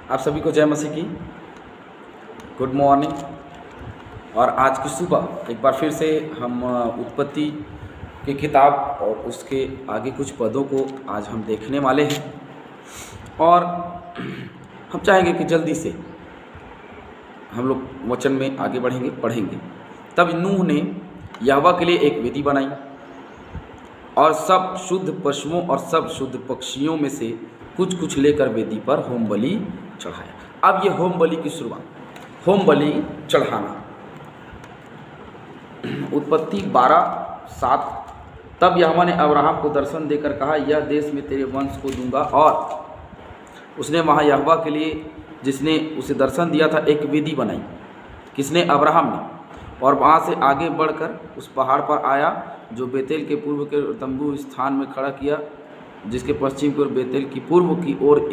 आप सभी को जय मसीह की गुड मॉर्निंग। और आज की सुबह एक बार फिर से हम उत्पत्ति की किताब और उसके आगे कुछ पदों को आज हम देखने वाले हैं। और हम चाहेंगे कि जल्दी से हम लोग वचन में आगे बढ़ेंगे, पढ़ेंगे। तब नूह ने यहोवा के लिए एक वेदी बनाई और सब शुद्ध पशुओं और सब शुद्ध पक्षियों में से कुछ कुछ लेकर वेदी पर होम बलि चढ़ाया। अब ये होम बलि की शुरुआत, होम बलि चढ़ाना। उत्पत्ति 12:7। तब यहोवा ने अब्राहम को दर्शन देकर कहा, यह देश मैं तेरे वंश को दूंगा। और उसने वहाँ यहोवा के लिए, जिसने उसे दर्शन दिया था, एक वेदी बनाई। किसने? अब्राहम ने। और वहाँ से आगे बढ़कर उस पहाड़ पर आया जो बेतेल के पूर्व के तंबू स्थान में खड़ा किया, जिसके पश्चिम की ओर बेतेल की पूर्व की ओर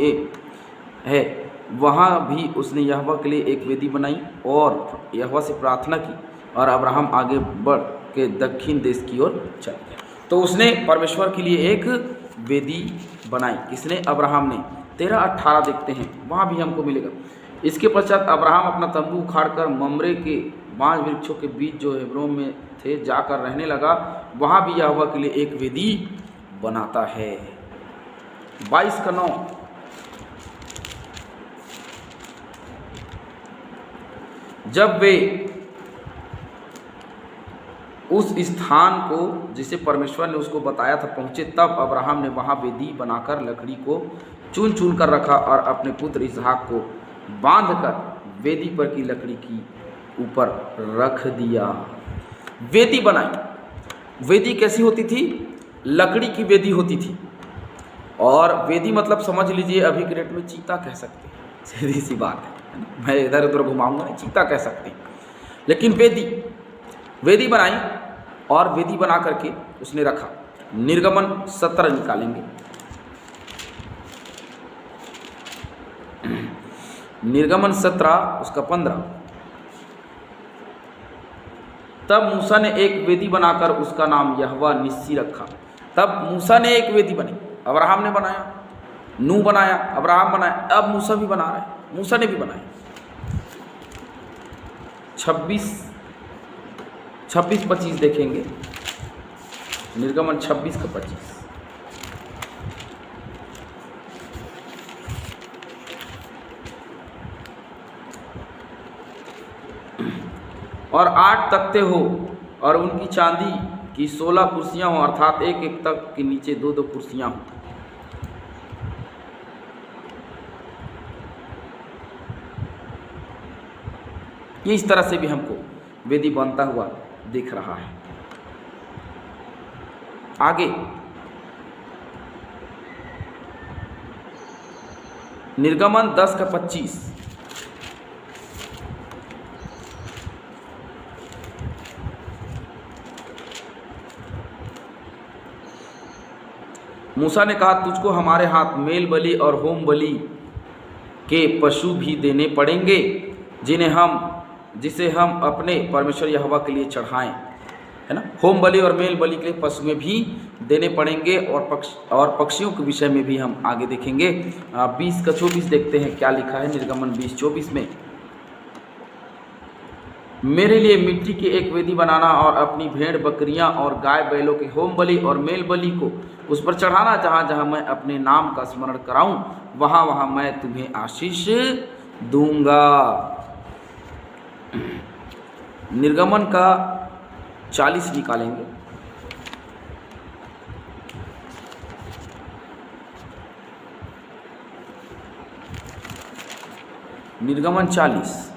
है। वहाँ भी उसने यहोवा के लिए एक वेदी बनाई और यहोवा से प्रार्थना की। और अब्राहम आगे बढ़ के दक्षिण देश की ओर चल गया। तो उसने परमेश्वर के लिए एक वेदी बनाई। किसने? अब्राहम ने। 13-18 देखते हैं, वहाँ भी हमको मिलेगा। इसके पश्चात अब्राहम अपना तंबू उखाड़कर ममरे के 5 वृक्षों के बीच जो हेब्रोन में थे जाकर रहने लगा। वहाँ भी यहोवा के लिए एक वेदी बनाता है। 22:9। जब वे उस स्थान को जिसे परमेश्वर ने उसको बताया था पहुँचे, तब अब्राहम ने वहाँ वेदी बनाकर लकड़ी को चुन चुन कर रखा और अपने पुत्र इसहाक को बांधकर वेदी पर की लकड़ी की ऊपर रख दिया। वेदी बनाई। वेदी कैसी होती थी? लकड़ी की वेदी होती थी। और वेदी मतलब समझ लीजिए, अभी के डेट में चीता कह सकते हैं, सीधी सी बात है। मैं इधर उधर घुमाऊंगा नहीं, चीता कह सकते हैं। लेकिन वेदी बनाई और वेदी बना करके उसने रखा। निर्गमन 17 निकालेंगे। निर्गमन 17 उसका 15। तब मूसा ने एक वेदी बनाकर उसका नाम यहोवा निस्सी रखा। तब मूसा ने एक वेदी बनी। अब्राहम ने बनाया, नूह बनाया, अब्राहम बनाया, अब मूसा भी बना रहा है। मूसा ने भी बनाया। 26-25 देखेंगे। निर्गमन 26:25। और 8 तख्ते हो और उनकी चांदी की 16 कुर्सियां हों, अर्थात एक एक तख्त के नीचे 2-2 कुर्सियां हों। ये इस तरह से भी हमको वेदी बनता हुआ दिख रहा है। आगे निर्गमन 10:25। मूसा ने कहा, तुझको हमारे हाथ मेल बलि और होम बलि के पशु भी देने पड़ेंगे, जिसे हम अपने परमेश्वर यहोवा के लिए चढ़ाएं, है ना। होम बलि और मेल बलि के लिए पशुएं भी देने पड़ेंगे। और पक्षियों के विषय में भी हम आगे देखेंगे। 20:24 देखते हैं क्या लिखा है निर्गमन 20:24 में। मेरे लिए मिट्टी की एक वेदी बनाना और अपनी भेड़ बकरियां और गाय बैलों के होम बलि और मेल बलि को उस पर चढ़ाना। जहाँ जहाँ मैं अपने नाम का स्मरण कराऊं, वहाँ वहाँ मैं तुम्हें आशीष दूंगा। निर्गमन का 40 निकालेंगे। निर्गमन 40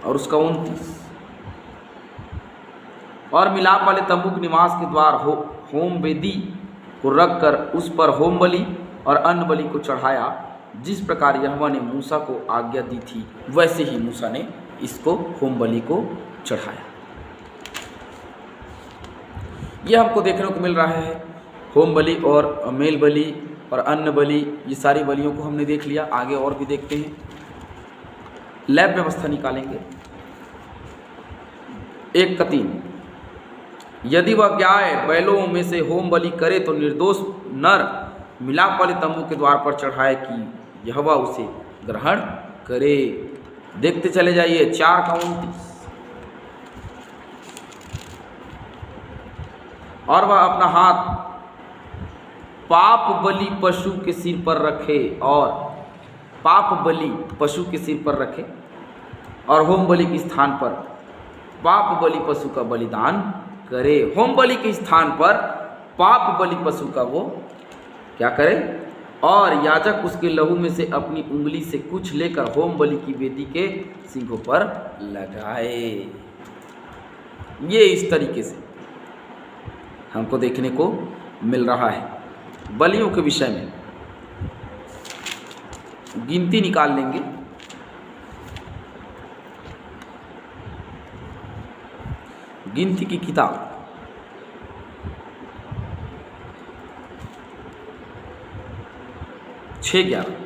और उसका 29। और मिलाप वाले तंबू के निवास के द्वार होम वेदी को रखकर उस पर होम बलि और अन्न बलि को चढ़ाया। जिस प्रकार यहोवा ने मूसा को आज्ञा दी थी, वैसे ही मूसा ने इसको होम बलि को चढ़ाया। यह हमको देखने को मिल रहा है। होम बलि और मेल बलि और अन्न बलि, ये सारी बलियों को हमने देख लिया। आगे और भी देखते हैं। लैब व्यवस्था निकालेंगे। 1:3। यदि वह गाय बैलों में से होम बलि करे तो निर्दोष नर मिलाप वाले तंबू के द्वार पर चढ़ाए कि यहोवा उसे ग्रहण करे। देखते चले जाइए 4 का 29। और वह अपना हाथ पाप बलि पशु के सिर पर रखे और पाप बलि पशु के सिर पर रखे और होम बलि के स्थान पर पाप बलि पशु का बलिदान करे। होम बलि के स्थान पर पाप बलि पशु का वो क्या करे, और याजक उसके लहू में से अपनी उंगली से कुछ लेकर होम बलि की वेदी के सींगों पर लगाए। ये इस तरीके से हमको देखने को मिल रहा है बलियों के विषय में। गिनती निकाल लेंगे। गिनती की किताब 6:11।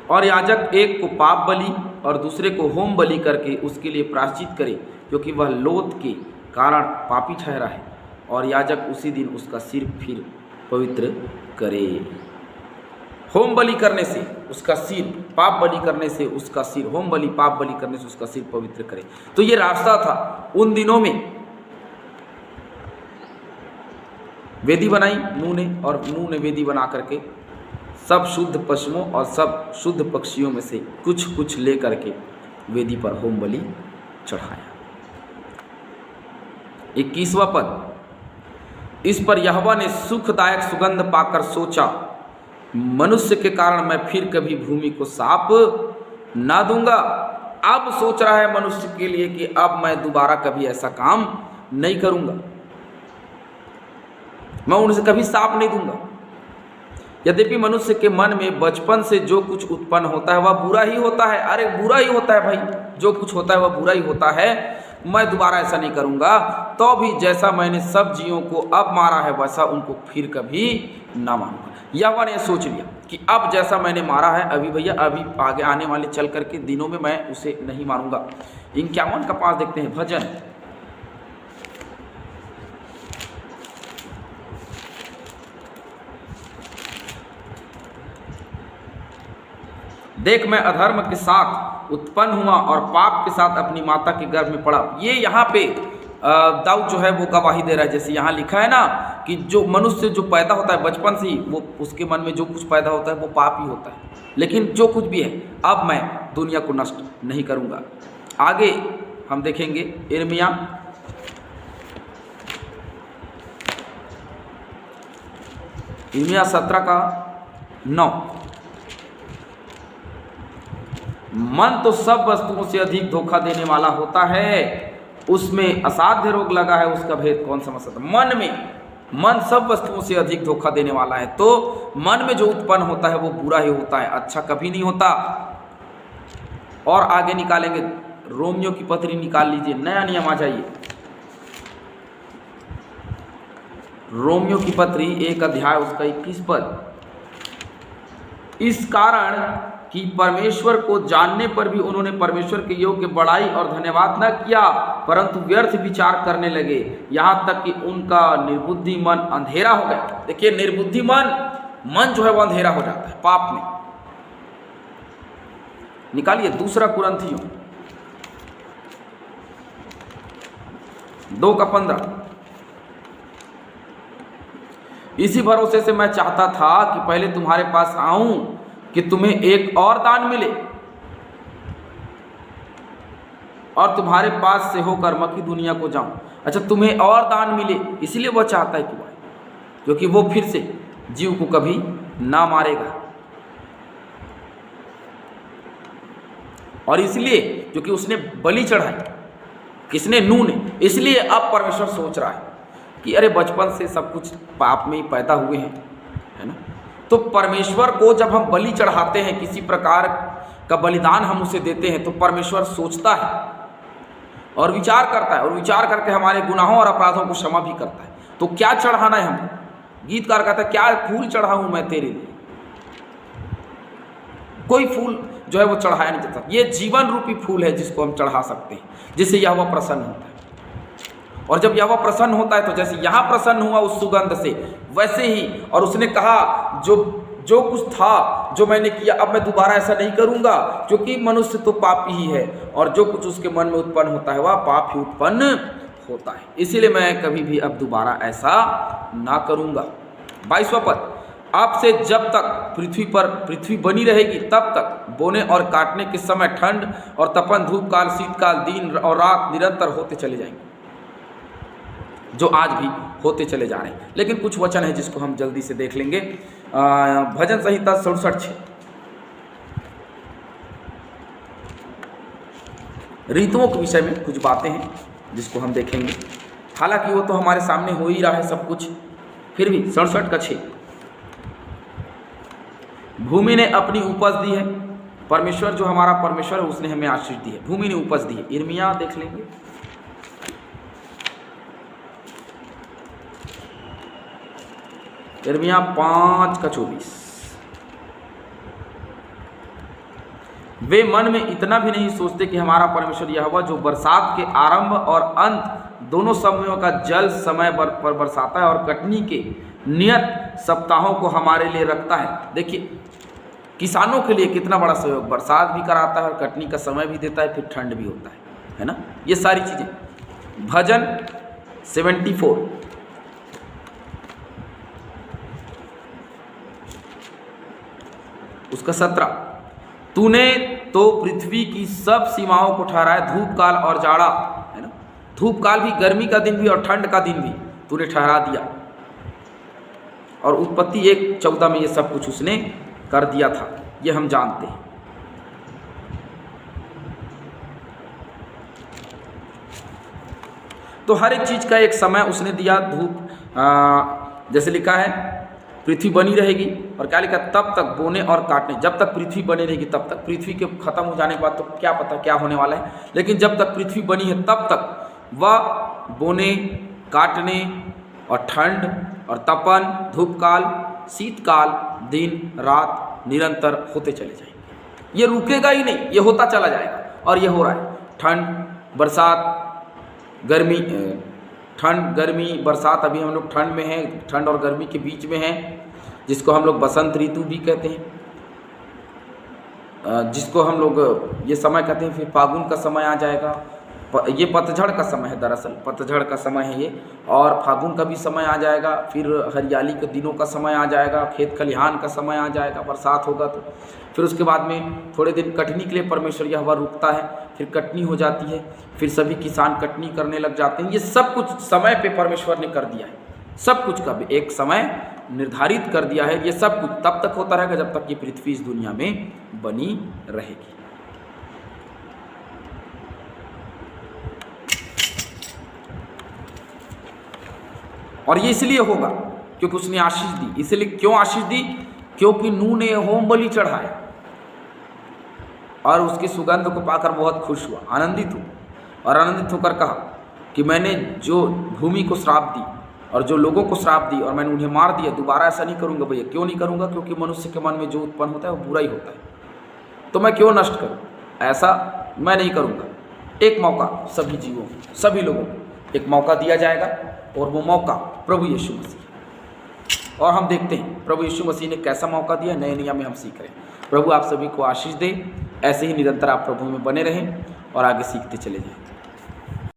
और याजक एक को पाप बलि और दूसरे को होम बलि करके उसके लिए प्रायश्चित करे, क्योंकि वह लोथ के कारण पापी ठहरा है, और याजक उसी दिन उसका सिर फिर पवित्र करे। होम बलि करने से उसका सिर, पाप बलि करने से उसका सिर, होम बलि पाप बलि करने से उसका सिर पवित्र करे। तो ये रास्ता था। उन दिनों में वेदी बनाई नूह ने, और नूह ने वेदी बना करके सब शुद्ध पशुओं और सब शुद्ध पक्षियों में से कुछ कुछ ले करके वेदी पर होम बलि चढ़ाया। 21वां पद, इस पर यहोवा ने सुखदायक सुगंध पाकर सोचा, मनुष्य के कारण मैं फिर कभी भूमि को साफ ना दूंगा। अब सोच रहा है मनुष्य के लिए कि अब मैं दोबारा कभी ऐसा काम नहीं करूंगा, मैं उनसे कभी साफ नहीं दूंगा। यद्यपि मनुष्य के मन में बचपन से जो कुछ उत्पन्न होता है वह बुरा ही होता है। अरे बुरा ही होता है भाई, जो कुछ होता है वह बुरा ही होता है। मैं दोबारा ऐसा नहीं करूंगा। तो भी जैसा मैंने सब जीवों को अब मारा है वैसा उनको फिर कभी ना मारूंगा। यहोवा ने सोच लिया कि अब जैसा मैंने मारा है, अभी भैया अभी आगे आने वाले चल करके दिनों में मैं उसे नहीं मारूंगा। 51 का 5 देखते हैं, भजन। देख मैं अधर्म के साथ उत्पन्न हुआ और पाप के साथ अपनी माता के गर्भ में पड़ा। ये यहाँ पे दाऊद जो है वो गवाही दे रहा है। जैसे यहाँ लिखा है ना कि जो मनुष्य जो पैदा होता है बचपन से ही, वो उसके मन में जो कुछ पैदा होता है वो पाप ही होता है, लेकिन जो कुछ भी है अब मैं दुनिया को नष्ट नहीं करूँगा। आगे हम देखेंगे यिर्मयाह 17 का 9। मन तो सब वस्तुओं से अधिक धोखा देने वाला होता है, उसमें असाध्य रोग लगा है, उसका भेद कौन समझ सकता। मन सब वस्तुओं से अधिक धोखा देने वाला है। तो मन में जो उत्पन्न होता है वो बुरा ही होता है, अच्छा कभी नहीं होता। और आगे निकालेंगे, रोमियो की पत्री निकाल लीजिए, नया नियम आ जाइए। रोमियो की पत्री 1 अध्याय उसका 21 पद। इस कारण कि परमेश्वर को जानने पर भी उन्होंने परमेश्वर के योग्य बड़ाई और धन्यवाद न किया, परंतु व्यर्थ विचार करने लगे, यहाँ तक कि उनका निर्बुद्धि मन अंधेरा हो गया। देखिए निर्बुद्धि मन जो है वो अंधेरा हो जाता है पाप में। निकालिए 2 कुरिन्थियों 2 का 15। इसी भरोसे से मैं चाहता था कि पहले तुम्हारे पास आऊं कि तुम्हें एक और दान मिले और तुम्हारे पास से होकर मकिदुनिया को जाऊं। अच्छा, तुम्हें और दान मिले, इसलिए वह चाहता है कि भाई, क्योंकि वो फिर से जीव को कभी ना मारेगा, और इसलिए क्योंकि उसने बलि चढ़ाई, किसने? नूह ने। इसलिए अब परमेश्वर सोच रहा है कि अरे बचपन से सब कुछ पाप में ही पैदा हुए हैं, है ना। तो परमेश्वर को जब हम बलि चढ़ाते हैं, किसी प्रकार का बलिदान हम उसे देते हैं, तो परमेश्वर सोचता है और विचार करता है, और विचार करके हमारे गुनाहों और अपराधों को क्षमा भी करता है। तो क्या चढ़ाना है हमको? गीतकार कहता है, क्या फूल चढ़ाऊं मैं तेरे लिए। कोई फूल जो है वो चढ़ाया नहीं जा सकता। ये जीवन रूपी फूल है जिसको हम चढ़ा सकते हैं, जिससे यहोवा प्रसन्न होता है। और जब यहोवा प्रसन्न होता है तो जैसे यहाँ प्रसन्न हुआ उस सुगंध से, वैसे ही, और उसने कहा जो कुछ था जो मैंने किया अब मैं दोबारा ऐसा नहीं करूँगा, क्योंकि मनुष्य तो पापी ही है और जो कुछ उसके मन में उत्पन्न होता है वह पाप ही उत्पन्न होता है, इसीलिए मैं कभी भी अब दोबारा ऐसा ना करूँगा। 22वां पद, आपसे जब तक पृथ्वी बनी रहेगी तब तक बोने और काटने के समय ठंड और तपन, धूप काल, शीतकाल, दिन और रात निरंतर होते चले जाएंगे, जो आज भी होते चले जा रहे हैं। लेकिन कुछ वचन है जिसको हम जल्दी से देख लेंगे। भजन संहिता 67:6, ऋतुओं के विषय में कुछ बातें हैं जिसको हम देखेंगे। हालांकि वो तो हमारे सामने हो ही रहा है सब कुछ, फिर भी 67:6, भूमि ने अपनी उपज दी है। परमेश्वर जो हमारा परमेश्वर है उसने हमें आशीष दी है, भूमि ने उपज दी है। यिर्मयाह देख लेंगे, यिर्मयाह 5:24, वे मन में इतना भी नहीं सोचते कि हमारा परमेश्वर यहोवा जो बरसात के आरंभ और अंत दोनों समयों का जल समय पर बरसाता है और कटनी के नियत सप्ताहों को हमारे लिए रखता है। देखिए किसानों के लिए कितना बड़ा सहयोग, बरसात भी कराता है और कटनी का समय भी देता है, फिर ठंड भी होता है ना, ये सारी चीज़ें। भजन 74, उसका 17, तूने तो पृथ्वी की सब सीमाओं को ठहराया, धूप काल और जाड़ा, है ना, धूप काल भी, गर्मी का दिन भी और ठंड का दिन भी तूने ठहरा दिया। और उत्पत्ति 1:14 में ये सब कुछ उसने कर दिया था, ये हम जानते हैं। तो हर एक चीज़ का एक समय उसने दिया। धूप जैसे लिखा है पृथ्वी बनी रहेगी, और क्या लिखा, तब तक बोने और काटने, जब तक पृथ्वी बनी रहेगी तब तक। पृथ्वी के खत्म हो जाने के बाद तो क्या पता क्या होने वाला है, लेकिन जब तक पृथ्वी बनी है तब तक वह बोने, काटने और ठंड और तपन, धूपकाल, शीतकाल, दिन रात निरंतर होते चले जाएंगे। ये रुकेगा ही नहीं, ये होता चला जाएगा, और ये हो रहा है। ठंड, बरसात, गर्मी, ठंड, गर्मी, बरसात, अभी हम लोग ठंड में हैं, ठंड और गर्मी के बीच में हैं, जिसको हम लोग बसंत ऋतु भी कहते हैं, जिसको हम लोग ये समय कहते हैं। फिर फागुन का समय आ जाएगा, ये पतझड़ का समय है, दरअसल पतझड़ का समय है ये, और फागुन का भी समय आ जाएगा। फिर हरियाली के दिनों का समय आ जाएगा, खेत खलिहान का समय आ जाएगा, बरसात होगा तो। फिर उसके बाद में थोड़े दिन कटनी के लिए परमेश्वर यहोवा रुकता है, फिर कटनी हो जाती है, फिर सभी किसान कटनी करने लग जाते हैं। ये सब कुछ समय पे परमेश्वर ने कर दिया है, सब कुछ का भी एक समय निर्धारित कर दिया है। ये सब कुछ तब तक होता रहेगा जब तक ये पृथ्वी इस दुनिया में बनी रहेगी। और ये इसलिए होगा क्योंकि उसने आशीष दी। इसलिए क्यों आशीष दी? क्योंकि नूह ने होम बलि चढ़ाया और उसकी सुगंध को पाकर बहुत खुश हुआ, आनंदित हुआ, और आनंदित होकर कहा कि मैंने जो भूमि को श्राप दी और जो लोगों को श्राप दी और मैंने उन्हें मार दिया, दोबारा ऐसा नहीं करूँगा। भैया क्यों नहीं करूँगा? क्योंकि मनुष्य के मन में जो उत्पन्न होता है वो बुरा ही होता है, तो मैं क्यों नष्ट करूँ? ऐसा मैं नहीं करूँगा। एक मौका सभी जीवों को, सभी लोगों को एक मौका दिया जाएगा, और वो मौका प्रभु यीशु मसीह। और हम देखते हैं प्रभु यीशु मसीह ने कैसा मौका दिया, नए नियम में हम सीख रहे हैं। प्रभु आप सभी को आशीष दे, ऐसे ही निरंतर आप प्रभु में बने रहें और आगे सीखते चले जाएं।